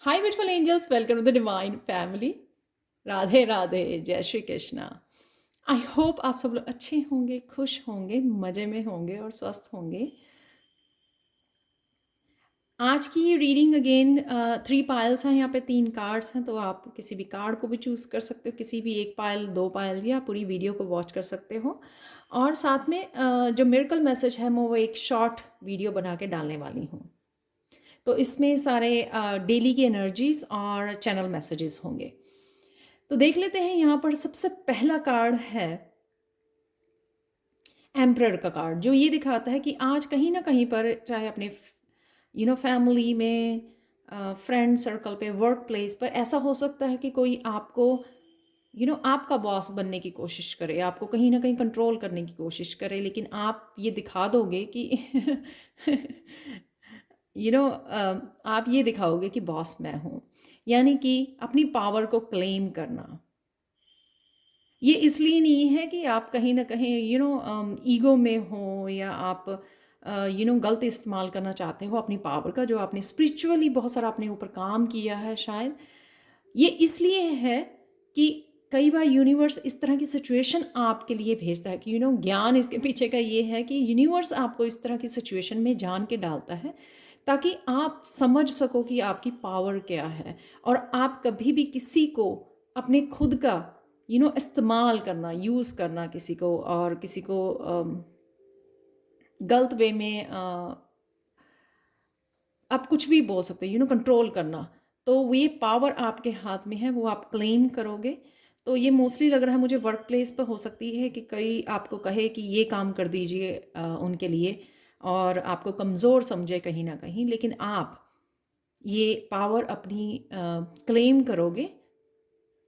Hi beautiful angels, welcome to the divine family. Radhe Radhe, जय Shri Krishna. I hope आप सब लोग अच्छे होंगे, खुश होंगे, मज़े में होंगे और स्वस्थ होंगे। आज की ये रीडिंग अगेन 3 पायल्स हैं, यहाँ पे 3 कार्ड्स हैं, तो आप किसी भी कार्ड को भी चूज़ कर सकते हो, किसी भी एक पायल, 2 पायल, या पूरी वीडियो को वॉच कर सकते हो। और साथ में जो मिरेकल मैसेज है मैं वो एक शॉर्ट वीडियो बना के डालने वाली हूँ। तो इसमें सारे डेली की एनर्जीज और चैनल मैसेजेस होंगे। तो देख लेते हैं। यहाँ पर सबसे पहला कार्ड है एम्परर का कार्ड, जो ये दिखाता है कि आज कहीं ना कहीं पर, चाहे अपने फैमिली में, फ्रेंड सर्कल पे, वर्क प्लेस पर, ऐसा हो सकता है कि कोई आपको आपका बॉस बनने की कोशिश करे, आपको कहीं ना कहीं कंट्रोल करने की कोशिश करे, लेकिन आप ये दिखा दोगे कि आप ये दिखाओगे कि बॉस मैं हूँ। यानी कि अपनी पावर को क्लेम करना। ये इसलिए नहीं है कि आप कहीं ना कहीं ईगो में हो, या आप गलत इस्तेमाल करना चाहते हो अपनी पावर का, जो आपने स्पिरिचुअली बहुत सारा अपने ऊपर काम किया है शायद। ये इसलिए है कि कई बार यूनिवर्स इस तरह की सिचुएशन आपके लिए भेजता है कि ज्ञान इसके पीछे का ये है कि यूनिवर्स आपको इस तरह की सिचुएशन में जान के डालता है, ताकि आप समझ सको कि आपकी पावर क्या है, और आप कभी भी किसी को अपने खुद का इस्तेमाल करना, यूज़ करना किसी को, और किसी को गलत वे में आप कुछ भी बोल सकते हो, कंट्रोल करना। तो वो ये पावर आपके हाथ में है, वो आप क्लेम करोगे। तो ये मोस्टली लग रहा है मुझे वर्क प्लेस पर हो सकती है कि कोई आपको कहे कि ये काम कर दीजिए उनके लिए, और आपको कमज़ोर समझे कहीं ना कहीं, लेकिन आप ये पावर अपनी क्लेम करोगे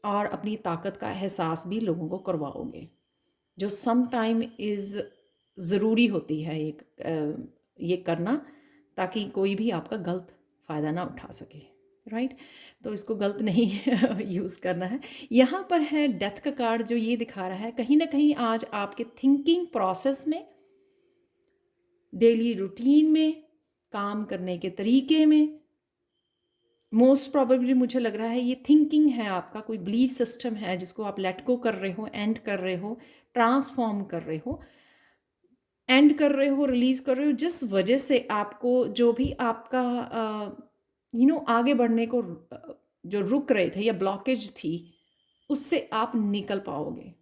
और अपनी ताकत का एहसास भी लोगों को करवाओगे, जो सम टाइम इज़ ज़रूरी होती है ये करना, ताकि कोई भी आपका गलत फ़ायदा ना उठा सके। राइट? तो इसको गलत नहीं यूज़ करना है। यहाँ पर है डेथ का कार्ड, जो ये दिखा रहा है कहीं ना कहीं आज आपके थिंकिंग प्रोसेस में, डेली रूटीन में, काम करने के तरीके में, मोस्ट प्रॉबेबली मुझे लग रहा है ये थिंकिंग है आपका, कोई बिलीफ सिस्टम है जिसको आप लेट गो कर रहे हो, एंड कर रहे हो, ट्रांसफॉर्म कर रहे हो, एंड कर रहे हो, रिलीज कर रहे हो, जिस वजह से आपको जो भी आपका आगे बढ़ने को जो रुक रहे थे या ब्लॉकेज थी, उससे आप निकल पाओगे।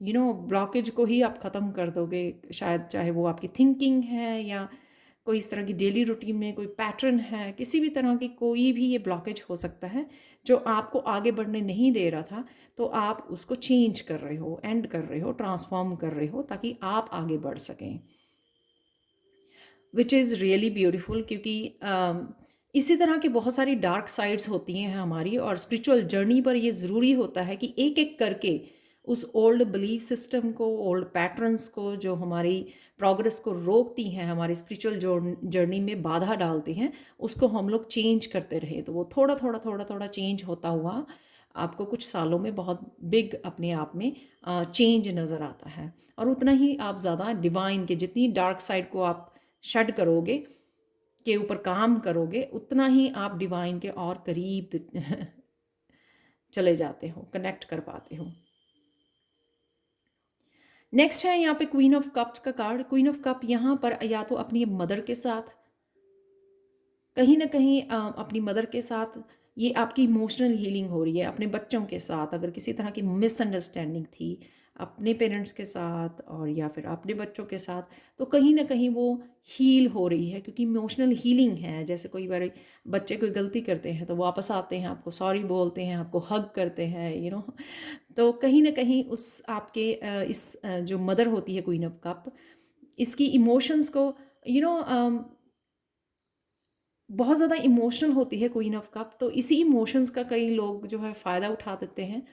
ब्लॉकेज को ही आप ख़त्म कर दोगे शायद, चाहे वो आपकी थिंकिंग है, या कोई इस तरह की डेली रूटीन में कोई पैटर्न है, किसी भी तरह की कोई भी ये ब्लॉकेज हो सकता है जो आपको आगे बढ़ने नहीं दे रहा था। तो आप उसको चेंज कर रहे हो, एंड कर रहे हो, ट्रांसफॉर्म कर रहे हो, ताकि आप आगे बढ़ सकें, विच इज़ रियली ब्यूटीफुल। क्योंकि इसी तरह की बहुत सारी डार्क साइड्स होती हैं हमारी, और स्पिरिचुअल जर्नी पर ये ज़रूरी होता है कि एक एक करके उस ओल्ड बिलीफ सिस्टम को, ओल्ड पैटर्न्स को, जो हमारी प्रोग्रेस को रोकती हैं, हमारी स्पिरिचुअल जर्नी में बाधा डालती हैं, उसको हम लोग चेंज करते रहे। तो वो थोड़ा थोड़ा थोड़ा थोड़ा चेंज होता हुआ आपको कुछ सालों में बहुत बिग अपने आप में चेंज नज़र आता है। और उतना ही आप ज़्यादा डिवाइन के, जितनी डार्क साइड को आप शेड करोगे, के ऊपर काम करोगे, उतना ही आप डिवाइन के और करीब चले जाते हो, कनेक्ट कर पाते हो। नेक्स्ट है यहाँ पे क्वीन ऑफ कप्स का कार्ड। क्वीन ऑफ कप यहाँ पर या तो अपनी मदर के साथ, कहीं ना कहीं अपनी मदर के साथ, ये आपकी इमोशनल हीलिंग हो रही है। अपने बच्चों के साथ अगर किसी तरह की मिसअंडरस्टैंडिंग थी अपने पेरेंट्स के साथ, और या फिर अपने बच्चों के साथ, तो कहीं ना कहीं वो हील हो रही है, क्योंकि इमोशनल हीलिंग है। जैसे कोई बार बच्चे कोई गलती करते हैं तो वापस आते हैं, आपको सॉरी बोलते हैं, आपको हग करते हैं, तो कहीं ना कहीं उस आपके जो मदर होती है क्वीन ऑफ कप, इसकी इमोशंस को यू नो बहुत ज़्यादा इमोशनल होती है क्वीन ऑफ कप। तो इसी इमोशंस का कई लोग जो है फ़ायदा उठा देते हैं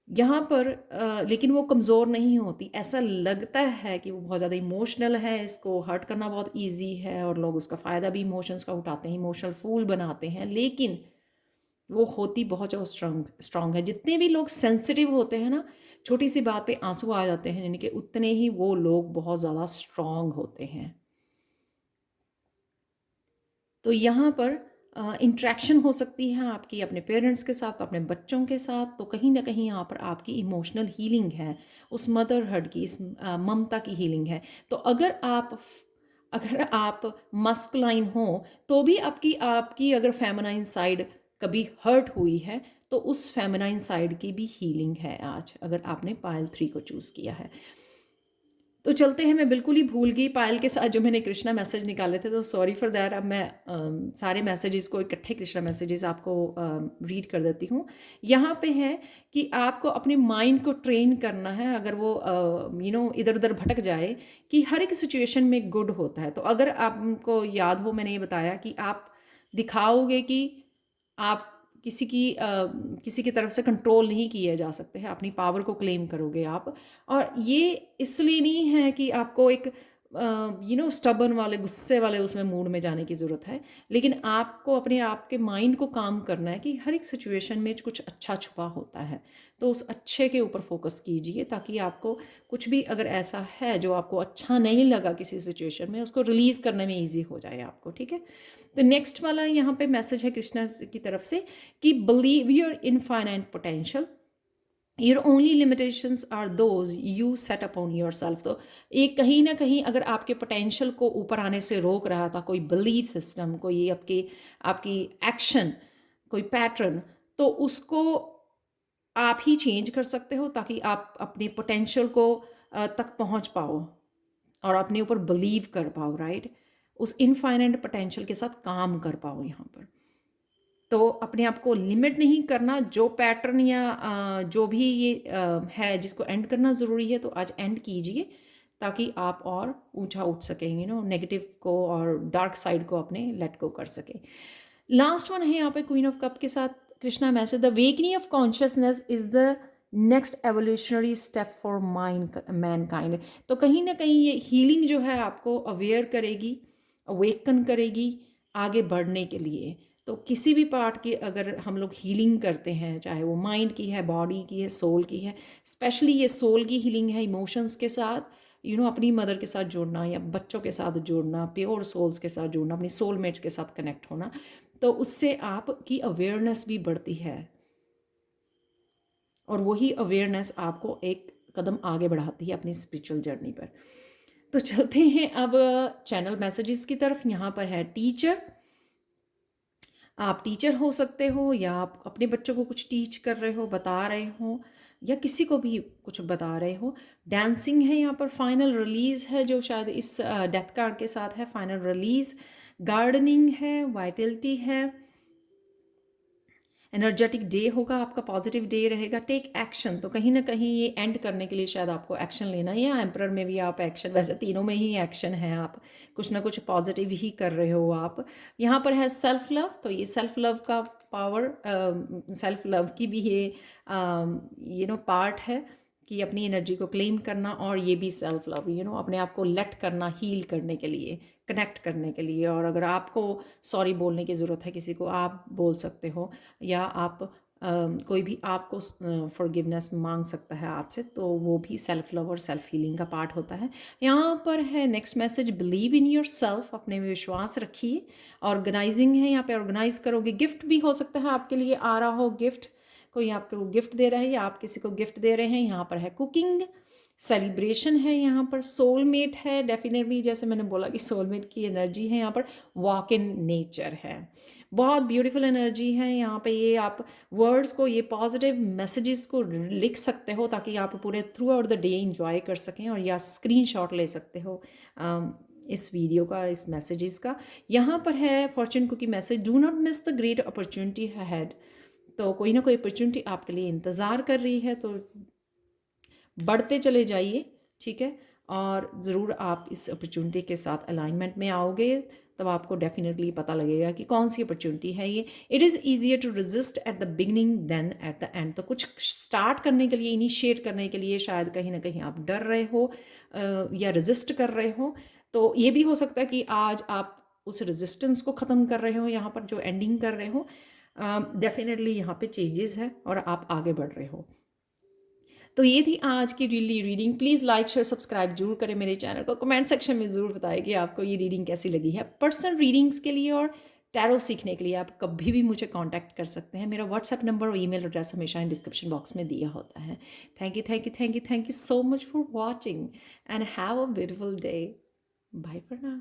यहाँ पर। लेकिन वो कमज़ोर नहीं होती। ऐसा लगता है कि वो बहुत ज़्यादा इमोशनल है, इसको हर्ट करना बहुत इजी है, और लोग उसका फ़ायदा भी इमोशंस का उठाते हैं, इमोशनल फूल बनाते हैं, लेकिन वो होती बहुत ज़्यादा स्ट्रांग है। जितने भी लोग सेंसिटिव होते हैं ना, छोटी सी बात पे आंसू आ जाते हैं, यानी कि उतने ही वो लोग बहुत ज़्यादा स्ट्रॉन्ग होते हैं। तो यहाँ पर इंटरेक्शन हो सकती है आपकी अपने पेरेंट्स के साथ, अपने बच्चों के साथ, तो कहीं ना कहीं यहाँ पर आपकी इमोशनल हीलिंग है, उस मदरहुड की, इस ममता की हीलिंग है। तो अगर आप मस्कुलाइन हो तो भी आपकी आपकी अगर फेमिनाइन साइड कभी हर्ट हुई है तो उस फेमिनाइन साइड की भी हीलिंग है आज, अगर आपने पायल 3 को चूज़ किया है। तो चलते हैं, मैं बिल्कुल ही भूल गई पायल के साथ जो मैंने कृष्णा मैसेज निकाले थे, तो सॉरी फॉर दैट। अब मैं सारे मैसेजेस को इकट्ठे कृष्णा मैसेजेस आपको रीड कर देती हूँ। यहाँ पे है कि आपको अपने माइंड को ट्रेन करना है, अगर वो इधर उधर भटक जाए, कि हर एक सिचुएशन में गुड होता है। तो अगर आपको याद हो, मैंने ये बताया कि आप दिखाओगे कि आप किसी की तरफ से कंट्रोल नहीं किए जा सकते हैं, अपनी पावर को क्लेम करोगे आप। और ये इसलिए नहीं है कि आपको एक स्टबन वाले, गुस्से वाले उसमें मूड में जाने की ज़रूरत है, लेकिन आपको अपने आप के माइंड को काम करना है कि हर एक सिचुएशन में कुछ अच्छा छुपा होता है, तो उस अच्छे के ऊपर फोकस कीजिए, ताकि आपको कुछ भी अगर ऐसा है जो आपको अच्छा नहीं लगा किसी सिचुएशन में, उसको रिलीज़ करने में ईजी हो जाए आपको, ठीक है। तो नेक्स्ट वाला यहाँ पे मैसेज है कृष्णा की तरफ से कि believe your infinite potential, your only limitations are those you set upon yourself. तो एक कहीं ना कहीं अगर आपके पोटेंशियल को ऊपर आने से रोक रहा था कोई बिलीफ सिस्टम, कोई आपकी आपकी एक्शन, कोई पैटर्न, तो उसको आप ही चेंज कर सकते हो, ताकि आप अपने पोटेंशियल को तक पहुंच पाओ और अपने ऊपर बिलीव कर पाओ, राइट। उस इनफाइनाइट पोटेंशियल के साथ काम कर पाओ यहाँ पर। तो अपने आप को लिमिट नहीं करना, जो पैटर्न या जो भी ये है जिसको एंड करना ज़रूरी है, तो आज एंड कीजिए, ताकि आप और ऊंचा उठ सकें, नेगेटिव को और डार्क साइड को अपने लेट गो कर सकें। लास्ट वन है यहाँ पे क्वीन ऑफ कप के साथ Krishna message, the wakening of consciousness is the next evolutionary step for Mankind. तो कहीं ना कहीं ये हीलिंग जो है आपको अवेयर करेगी, अवेकन करेगी आगे बढ़ने के लिए। तो किसी भी पार्ट की अगर हम लोग हीलिंग करते हैं, चाहे वो माइंड की है, बॉडी की है, सोल की है, स्पेशली ये सोल की हीलिंग है, इमोशंस के साथ, अपनी मदर के साथ जुड़ना या बच्चों के साथ जुड़ना, प्योर सोल्स के साथ जुड़ना, अपनी सोलमेट्स के साथ कनेक्ट होना, तो उससे आपकी अवेयरनेस भी बढ़ती है, और वही अवेयरनेस आपको एक कदम आगे बढ़ाती है अपनी स्पिरिचुअल जर्नी पर। तो चलते हैं अब चैनल मैसेजेस की तरफ। यहाँ पर है टीचर। आप टीचर हो सकते हो, या आप अपने बच्चों को कुछ टीच कर रहे हो, बता रहे हो, या किसी को भी कुछ बता रहे हो। डांसिंग है यहाँ पर, फाइनल रिलीज़ है जो शायद इस डेथ कार्ड के साथ है, फाइनल रिलीज़। गार्डनिंग है, वाइटलिटी है, एनर्जेटिक डे होगा आपका, पॉजिटिव डे रहेगा। टेक एक्शन, तो कहीं ना कहीं ये एंड करने के लिए शायद आपको एक्शन लेना है, या एम्परर में भी आप एक्शन, वैसे तीनों में ही एक्शन है, आप कुछ ना कुछ पॉजिटिव ही कर रहे हो आप। यहाँ पर है सेल्फ लव, तो ये सेल्फ लव का पावर, सेल्फ लव की भी ये पार्ट है कि अपनी एनर्जी को क्लेम करना, और ये भी सेल्फ लव, अपने आप को लेट करना, हील करने के लिए, कनेक्ट करने के लिए। और अगर आपको सॉरी बोलने की ज़रूरत है किसी को, आप बोल सकते हो, या आप कोई भी आपको फॉरगिवनेस मांग सकता है आपसे, तो वो भी सेल्फ लव और सेल्फ हीलिंग का पार्ट होता है। यहाँ पर है next message, believe in your self, अपने में विश्वास रखिए। ऑर्गेनाइजिंग है, यहाँ पे ऑर्गेनाइज करोगे। गिफ्ट भी हो सकता है आपके लिए आ रहा हो, गिफ्ट कोई आपको गिफ्ट दे रहा है, या आप किसी को गिफ्ट दे रहे हैं। यहाँ पर है कुकिंग, सेलिब्रेशन है, यहाँ पर सोलमेट है, डेफिनेटली जैसे मैंने बोला कि सोलमेट की एनर्जी है यहाँ पर। वॉक इन नेचर है, बहुत ब्यूटीफुल एनर्जी है यहाँ पे। ये आप वर्ड्स को, ये पॉजिटिव मैसेजेस को लिख सकते हो, ताकि आप पूरे through out the day enjoy कर सकें, और या स्क्रीनशॉट ले सकते हो इस वीडियो का, इस मैसेजेस का। यहाँ पर है fortune cookie message, do not miss the great opportunity had. तो कोई ना कोई अपॉर्चुनिटी आपके लिए इंतज़ार कर रही है, तो बढ़ते चले जाइए, ठीक है। और ज़रूर आप इस अपॉर्चुनिटी के साथ अलाइनमेंट में आओगे, तब आपको डेफिनेटली पता लगेगा कि कौन सी अपॉर्चुनिटी है ये। It is easier to resist at the beginning than at the end. तो कुछ स्टार्ट करने के लिए, इनिशिएट करने के लिए शायद कहीं ना कहीं आप डर रहे हो या रेजिस्ट कर रहे हो। तो ये भी हो सकता है कि आज आप उस रेजिस्टेंस को ख़त्म कर रहे हो, यहाँ पर जो एंडिंग कर रहे हो। डेफिनेटली यहाँ पे चेंजेस है और आप आगे बढ़ रहे हो। तो ये थी आज की daily reading. Please like share subscribe जरूर करें मेरे चैनल को। कमेंट सेक्शन में ज़रूर बताएं कि आपको ये रीडिंग कैसी लगी है। पर्सनल रीडिंग्स के लिए और टैरो सीखने के लिए आप कभी भी मुझे कांटेक्ट कर सकते हैं। मेरा व्हाट्सएप नंबर और ईमेल एड्रेस हमेशा इन डिस्क्रिप्शन बॉक्स में दिया होता है। Thank you thank you thank you thank you so much for watching and have a beautiful day. Bye for now.